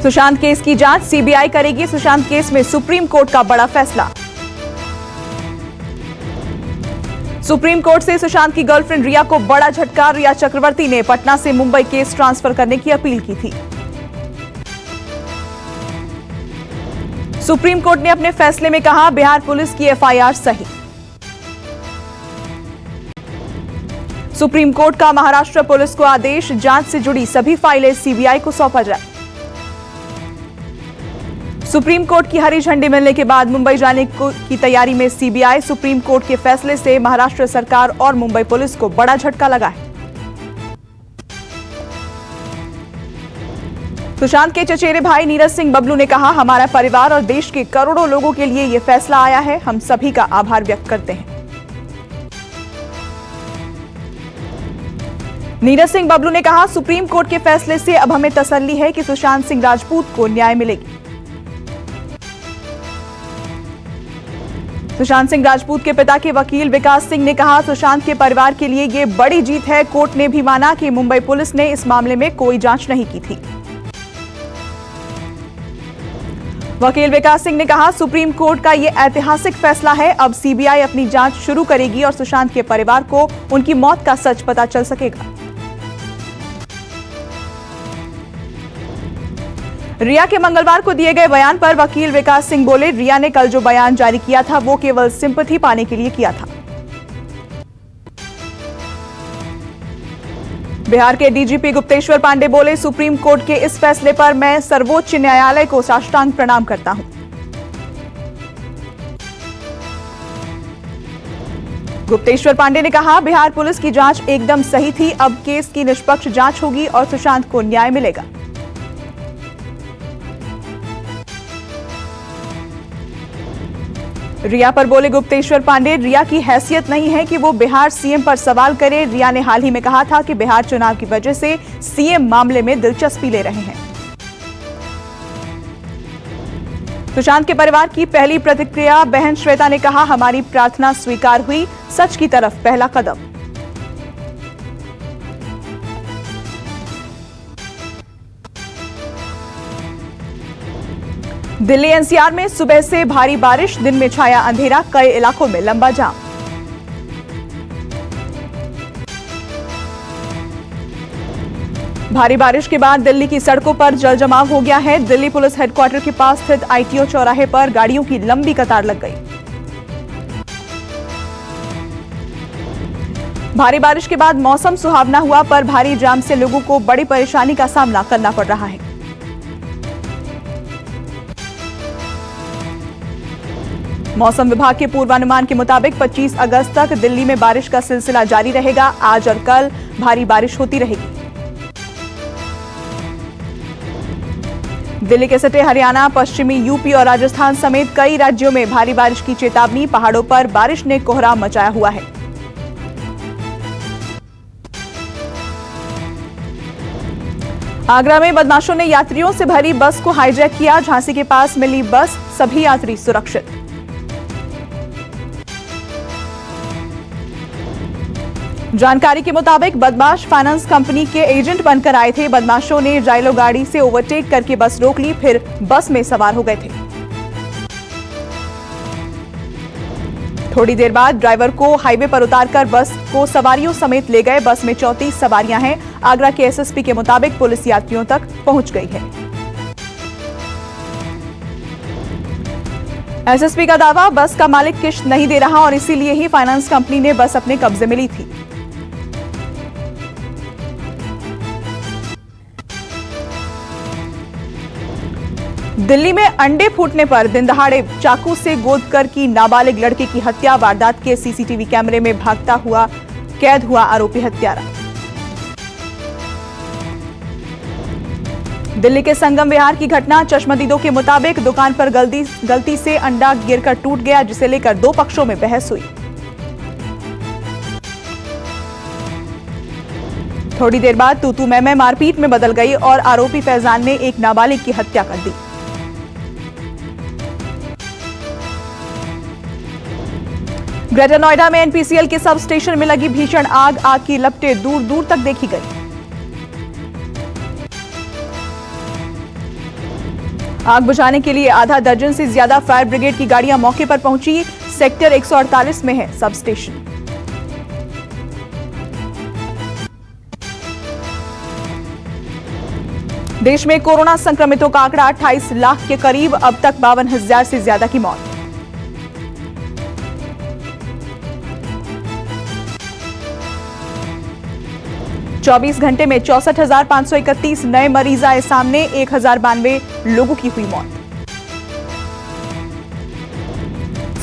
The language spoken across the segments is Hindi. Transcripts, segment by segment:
सुशांत केस की जांच सीबीआई करेगी। सुशांत केस में सुप्रीम कोर्ट का बड़ा फैसला। सुप्रीम कोर्ट से सुशांत की गर्लफ्रेंड रिया को बड़ा झटका। रिया चक्रवर्ती ने पटना से मुंबई केस ट्रांसफर करने की अपील की थी। सुप्रीम कोर्ट ने अपने फैसले में कहा, बिहार पुलिस की एफआईआर सही। सुप्रीम कोर्ट का महाराष्ट्र पुलिस को आदेश, जांच से जुड़ी सभी फाइलें सीबीआई को सौंपा जाए। सुप्रीम कोर्ट की हरी झंडी मिलने के बाद मुंबई जाने की तैयारी में सीबीआई। सुप्रीम कोर्ट के फैसले से महाराष्ट्र सरकार और मुंबई पुलिस को बड़ा झटका लगा है। सुशांत के चचेरे भाई नीरज सिंह बबलू ने कहा, हमारा परिवार और देश के करोड़ों लोगों के लिए यह फैसला आया है। हम सभी का आभार व्यक्त करते हैं। नीरज सिंह बबलू ने कहा, सुप्रीम कोर्ट के फैसले से अब हमें तसल्ली है कि सुशांत सिंह राजपूत को न्याय मिलेगी। सुशांत सिंह राजपूत के पिता के वकील विकास सिंह ने कहा, सुशांत के परिवार के लिए यह बड़ी जीत है। कोर्ट ने भी माना कि मुंबई पुलिस ने इस मामले में कोई जांच नहीं की थी। वकील विकास सिंह ने कहा, सुप्रीम कोर्ट का यह ऐतिहासिक फैसला है। अब सीबीआई अपनी जांच शुरू करेगी और सुशांत के परिवार को उनकी मौत का सच पता चल सकेगा। रिया के मंगलवार को दिए गए बयान पर वकील विकास सिंह बोले, रिया ने कल जो बयान जारी किया था वो केवल सिंपैथी पाने के लिए किया था। बिहार के डीजीपी गुप्तेश्वर पांडे बोले, सुप्रीम कोर्ट के इस फैसले पर मैं सर्वोच्च न्यायालय को साष्टांग प्रणाम करता हूं। गुप्तेश्वर पांडे ने कहा, बिहार पुलिस की जांच एकदम सही थी। अब केस की निष्पक्ष जांच होगी और सुशांत को न्याय मिलेगा। रिया पर बोले गुप्तेश्वर पांडे, रिया की हैसियत नहीं है कि वो बिहार सीएम पर सवाल करे। रिया ने हाल ही में कहा था कि बिहार चुनाव की वजह से सीएम मामले में दिलचस्पी ले रहे हैं। सुशांत के परिवार की पहली प्रतिक्रिया, बहन श्वेता ने कहा, हमारी प्रार्थना स्वीकार हुई। सच की तरफ पहला कदम। दिल्ली एनसीआर में सुबह से भारी बारिश, दिन में छाया अंधेरा, कई इलाकों में लंबा जाम। भारी बारिश के बाद दिल्ली की सड़कों पर जलजमाव हो गया है। दिल्ली पुलिस हेडक्वार्टर के पास स्थित आईटीओ चौराहे पर गाड़ियों की लंबी कतार लग गई। भारी बारिश के बाद मौसम सुहावना हुआ, पर भारी जाम से लोगों को बड़ी परेशानी का सामना करना पड़ रहा है। मौसम विभाग के पूर्वानुमान के मुताबिक 25 अगस्त तक दिल्ली में बारिश का सिलसिला जारी रहेगा। आज और कल भारी बारिश होती रहेगी। दिल्ली के सटे हरियाणा, पश्चिमी यूपी और राजस्थान समेत कई राज्यों में भारी बारिश की चेतावनी। पहाड़ों पर बारिश ने कोहराम मचाया हुआ है। आगरा में बदमाशों ने यात्रियों से भरी बस को हाईजैक किया। झांसी के पास मिली बस, सभी यात्री सुरक्षित। जानकारी के मुताबिक बदमाश फाइनेंस कंपनी के एजेंट बनकर आए थे। बदमाशों ने जाइलो गाड़ी से ओवरटेक करके बस रोक ली, फिर बस में सवार हो गए थे। थोड़ी देर बाद ड्राइवर को हाईवे पर उतारकर बस को सवारियों समेत ले गए। बस में 34 सवारियां हैं। आगरा के एसएसपी के मुताबिक पुलिस यात्रियों तक पहुंच गई है। एसएसपी का दावा, बस का मालिक किश्त नहीं दे रहा और इसीलिए ही फाइनेंस कंपनी ने बस अपने कब्जे में ली थी। दिल्ली में अंडे फूटने पर दिनदहाड़े चाकू से गोदकर की नाबालिग लड़की की हत्या। वारदात के सीसीटीवी कैमरे में भागता हुआ कैद हुआ आरोपी हत्यारा। दिल्ली के संगम विहार की घटना। चश्मदीदों के मुताबिक दुकान पर गलती से अंडा गिरकर टूट गया, जिसे लेकर दो पक्षों में बहस हुई। थोड़ी देर बाद तू मैं मारपीट में बदल गई और आरोपी फैजान ने एक नाबालिग की हत्या कर दी। ग्रेटर नोएडा में एनपीसीएल के सब स्टेशन में लगी भीषण आग। आग की लपटें दूर दूर तक देखी गई। आग बुझाने के लिए आधा दर्जन से ज्यादा फायर ब्रिगेड की गाड़ियां मौके पर पहुंची। सेक्टर 148 में है सब स्टेशन। देश में कोरोना संक्रमितों का आंकड़ा 28 लाख के करीब। अब तक 52,000 से ज्यादा की मौत। चौबीस घंटे में 64,531 नए मरीज आए सामने। 1,092 लोगों की हुई मौत।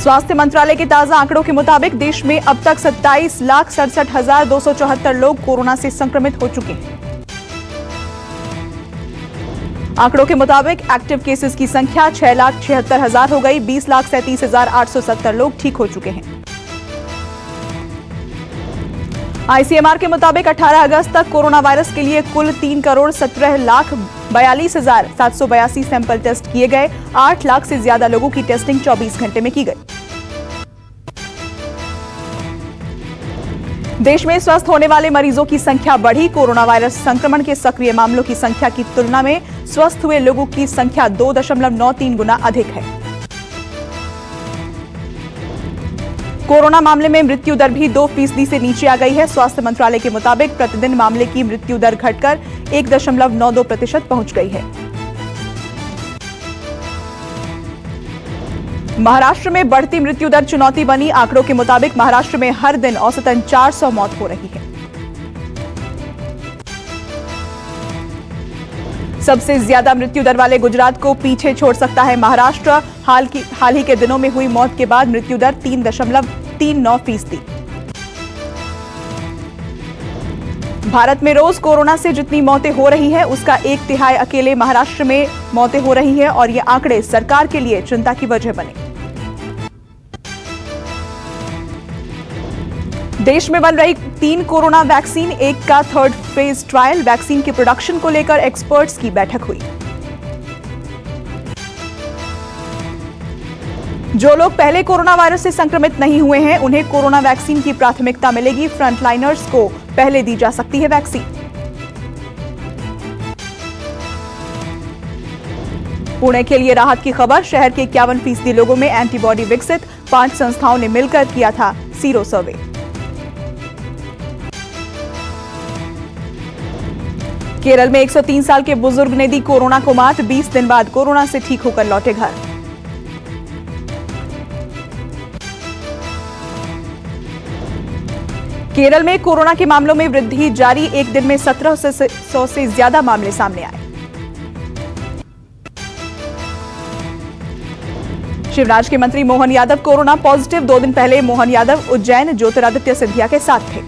स्वास्थ्य मंत्रालय के ताजा आंकड़ों के मुताबिक देश में अब तक 27,67,274 लोग कोरोना से संक्रमित हो चुके हैं। आंकड़ों के मुताबिक एक्टिव केसेस की संख्या 6,76,000 हो गई। 20,37,870 लोग ठीक हो चुके हैं। आईसीएमआर के मुताबिक 18 अगस्त तक कोरोना वायरस के लिए कुल 3,17,42,782 सैंपल टेस्ट किए गए। 8 लाख से ज्यादा लोगों की टेस्टिंग 24 घंटे में की गई। देश में स्वस्थ होने वाले मरीजों की संख्या बढ़ी। कोरोना वायरस संक्रमण के सक्रिय मामलों की संख्या की तुलना में स्वस्थ हुए लोगों की संख्या 2.93 गुना अधिक है। कोरोना मामले में मृत्यु दर भी 2% से नीचे आ गई है। स्वास्थ्य मंत्रालय के मुताबिक प्रतिदिन मामले की मृत्यु दर घटकर 1.92% पहुंच गई है। महाराष्ट्र में बढ़ती मृत्यु दर चुनौती बनी। आंकड़ों के मुताबिक महाराष्ट्र में हर दिन औसतन 400 मौत हो रही है। सबसे ज्यादा मृत्यु दर वाले गुजरात को पीछे छोड़ सकता है महाराष्ट्र। हाल ही के दिनों में हुई मौत के बाद मृत्यु दर 3.39%। भारत में रोज कोरोना से जितनी मौतें हो रही है उसका 1/3 अकेले महाराष्ट्र में मौतें हो रही है और ये आंकड़े सरकार के लिए चिंता की वजह बने। देश में बन रही 3 कोरोना वैक्सीन, एक का 3rd फेज ट्रायल। वैक्सीन के प्रोडक्शन को लेकर एक्सपर्ट्स की बैठक हुई। जो लोग पहले कोरोना वायरस से संक्रमित नहीं हुए हैं उन्हें कोरोना वैक्सीन की प्राथमिकता मिलेगी। फ्रंटलाइनर्स को पहले दी जा सकती है वैक्सीन। पुणे के लिए राहत की खबर। शहर के 51% लोगों में एंटीबॉडी विकसित। 5 संस्थाओं ने मिलकर किया था सीरो सर्वे। केरल में 103 साल के बुजुर्ग ने दी कोरोना को मात। 20 दिन बाद कोरोना से ठीक होकर लौटे घर। केरल में कोरोना के मामलों में वृद्धि जारी। एक दिन में 1700 से ज्यादा मामले सामने आए। शिवराज के मंत्री मोहन यादव कोरोना पॉजिटिव। 2 दिन पहले मोहन यादव उज्जैन ज्योतिरादित्य सिंधिया के साथ थे।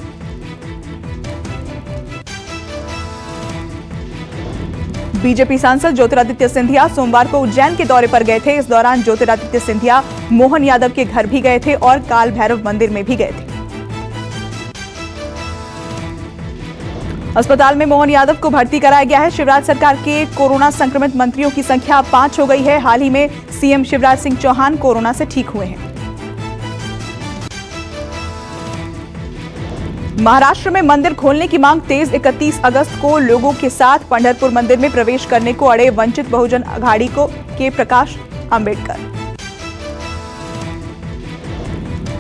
बीजेपी सांसद ज्योतिरादित्य सिंधिया सोमवार को उज्जैन के दौरे पर गए थे। इस दौरान ज्योतिरादित्य सिंधिया मोहन यादव के घर भी गए थे और काल भैरव मंदिर में भी गए थे। अस्पताल में मोहन यादव को भर्ती कराया गया है। शिवराज सरकार के कोरोना संक्रमित मंत्रियों की संख्या 5 हो गई है। हाल ही में सीएम शिवराज सिंह चौहान कोरोना से ठीक हुए हैं। महाराष्ट्र में मंदिर खोलने की मांग तेज। 31 अगस्त को लोगों के साथ पंढरपुर मंदिर में प्रवेश करने को अड़े वंचित बहुजन अघाड़ी के प्रकाश अंबेडकर।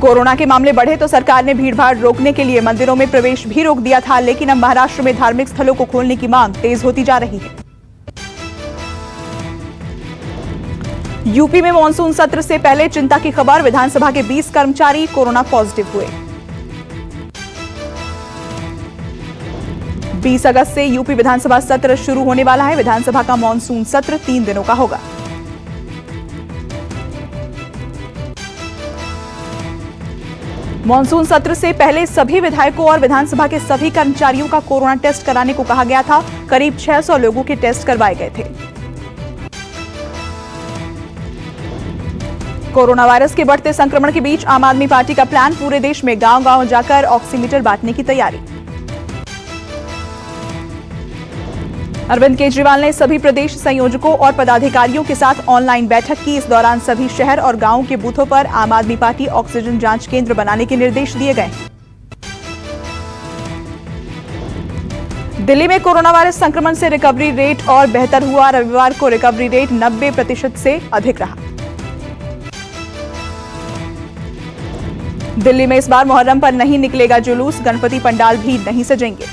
कोरोना के मामले बढ़े तो सरकार ने भीड़भाड़ रोकने के लिए मंदिरों में प्रवेश भी रोक दिया था, लेकिन अब महाराष्ट्र में धार्मिक स्थलों को खोलने की मांग तेज होती जा रही है। यूपी में मॉनसून सत्र से पहले चिंता की खबर। विधानसभा के 20 कर्मचारी कोरोना पॉजिटिव हुए। 20 अगस्त से यूपी विधानसभा सत्र शुरू होने वाला है। विधानसभा का मॉनसून सत्र 3 दिनों का होगा। मॉनसून सत्र से पहले सभी विधायकों और विधानसभा के सभी कर्मचारियों का कोरोना टेस्ट कराने को कहा गया था। करीब 600 लोगों के टेस्ट करवाए गए थे। कोरोना वायरस के बढ़ते संक्रमण के बीच आम आदमी पार्टी का प्लान। पूरे देश में गांव-गांव जाकर ऑक्सीमीटर बांटने की तैयारी। अरविंद केजरीवाल ने सभी प्रदेश संयोजकों और पदाधिकारियों के साथ ऑनलाइन बैठक की। इस दौरान सभी शहर और गांवों के बूथों पर आम आदमी पार्टी ऑक्सीजन जांच केंद्र बनाने के निर्देश दिए गए। दिल्ली में कोरोना वायरस संक्रमण से रिकवरी रेट और बेहतर हुआ। रविवार को रिकवरी रेट 90% से अधिक रहा। दिल्ली में इस बार मुहर्रम पर नहीं निकलेगा जुलूस, गणपति पंडाल भी नहीं सजेंगे।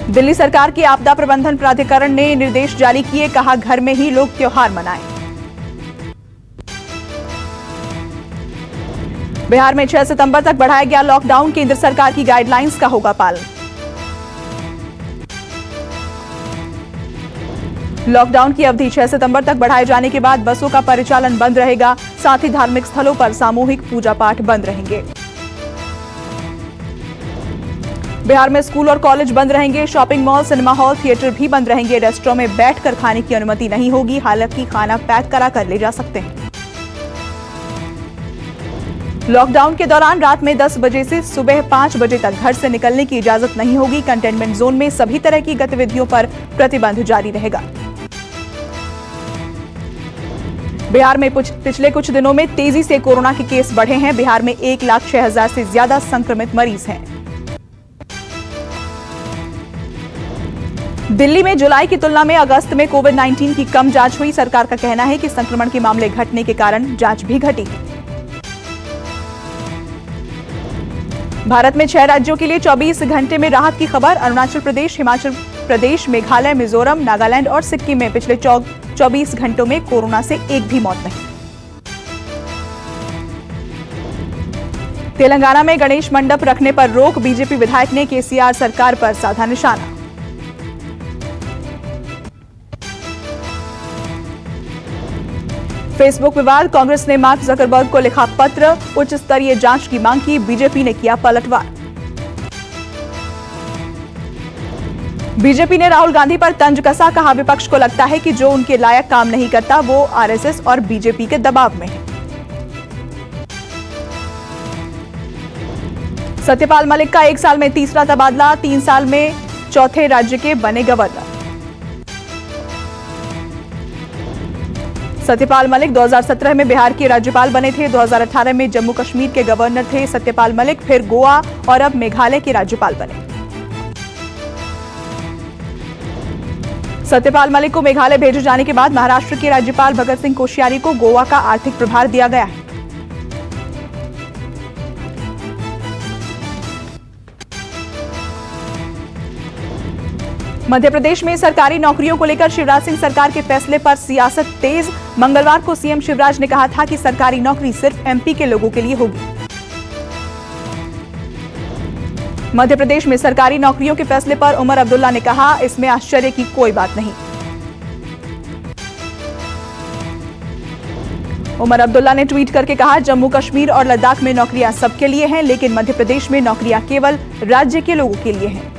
दिल्ली सरकार की आपदा प्रबंधन प्राधिकरण ने निर्देश जारी किए, कहा घर में ही लोग त्योहार मनाएं। बिहार में 6 सितंबर तक बढ़ाया गया लॉकडाउन, केंद्र सरकार की गाइडलाइंस का होगा पालन। लॉकडाउन की अवधि 6 सितंबर तक बढ़ाए जाने के बाद बसों का परिचालन बंद रहेगा, साथ ही धार्मिक स्थलों पर सामूहिक पूजा पाठ बंद रहेंगे। बिहार में स्कूल और कॉलेज बंद रहेंगे, shopping mall, cinema hall, theatre भी बंद रहेंगे। रेस्टोरेंट में बैठकर खाने की अनुमति नहीं होगी, हालांकि खाना पैक करा कर ले जा सकते हैं। लॉकडाउन के दौरान रात में 10 बजे से सुबह 5 बजे तक घर से निकलने की इजाजत नहीं होगी। कंटेनमेंट जोन में सभी तरह की गतिविधियों पर प्रतिबंध जारी रहेगा। बिहार में पिछले कुछ दिनों में तेजी से कोरोना के केस बढ़े हैं। बिहार में 1,06,000 से ज्यादा संक्रमित मरीज हैं। दिल्ली में जुलाई की तुलना में अगस्त में कोविड-19 की कम जांच हुई। सरकार का कहना है कि संक्रमण के मामले घटने के कारण जांच भी घटी है। भारत में 6 राज्यों के लिए 24 घंटे में राहत की खबर। अरुणाचल प्रदेश, हिमाचल प्रदेश, मेघालय, मिजोरम, नागालैंड और सिक्किम में पिछले 24 घंटों में कोरोना से एक भी मौत नहीं। तेलंगाना में गणेश मंडप रखने पर रोक, बीजेपी विधायक ने केसीआर सरकार पर साधा निशाना। फेसबुक विवाद, कांग्रेस ने मार्क जकरबर्ग को लिखा पत्र, उच्च स्तरीय जांच की मांग की, बीजेपी ने किया पलटवार। बीजेपी ने राहुल गांधी पर तंज कसा, कहा विपक्ष को लगता है कि जो उनके लायक काम नहीं करता वो आरएसएस और बीजेपी के दबाव में है। सत्यपाल मलिक का 1 साल में तीसरा तबादला, 3 साल में चौथे राज्य के बने गवर्नर। सत्यपाल मलिक 2017 में बिहार के राज्यपाल बने थे। 2018 में जम्मू कश्मीर के गवर्नर थे सत्यपाल मलिक, फिर गोवा और अब मेघालय के राज्यपाल बने। सत्यपाल मलिक को मेघालय भेजे जाने के बाद महाराष्ट्र के राज्यपाल भगत सिंह कोश्यारी को गोवा का आर्थिक प्रभार दिया गया है। मध्य प्रदेश में सरकारी नौकरियों को लेकर शिवराज सिंह सरकार के फैसले पर सियासत तेज। मंगलवार को सीएम शिवराज ने कहा था कि सरकारी नौकरी सिर्फ एमपी के लोगों के लिए होगी। मध्य प्रदेश में सरकारी नौकरियों के फैसले पर उमर अब्दुल्ला ने कहा, इसमें आश्चर्य की कोई बात नहीं। उमर अब्दुल्ला ने ट्वीट करके कहा, जम्मू कश्मीर और लद्दाख में नौकरियां सबके लिए हैं, लेकिन मध्य प्रदेश में नौकरियां केवल राज्य के लोगों के लिए हैं।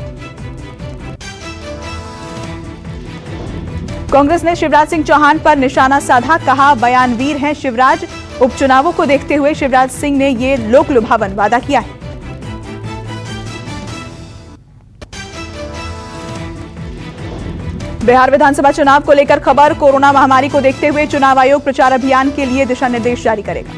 कांग्रेस ने शिवराज सिंह चौहान पर निशाना साधा, कहा बयानवीर हैं शिवराज। उपचुनावों को देखते हुए शिवराज सिंह ने ये लोक लुभावन वादा किया है। बिहार विधानसभा चुनाव को लेकर खबर, कोरोना महामारी को देखते हुए चुनाव आयोग प्रचार अभियान के लिए दिशा निर्देश जारी करेगा।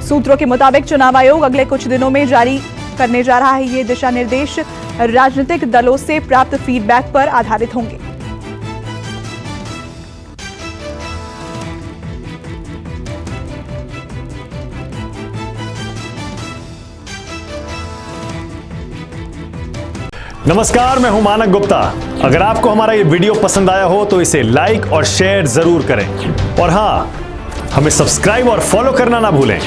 सूत्रों के मुताबिक चुनाव आयोग अगले कुछ दिनों में जारी करने जा रहा है। ये दिशा निर्देश राजनीतिक दलों से प्राप्त फीडबैक पर आधारित होंगे। नमस्कार, मैं हूं मानक गुप्ता। अगर आपको हमारा ये वीडियो पसंद आया हो तो इसे लाइक और शेयर जरूर करें, और हां, हमें सब्सक्राइब और फॉलो करना ना भूलें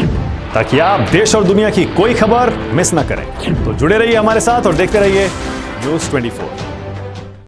ताकि आप देश और दुनिया की कोई खबर मिस ना करें। तो जुड़े रहिए हमारे साथ और देखते रहिए न्यूज़ 24।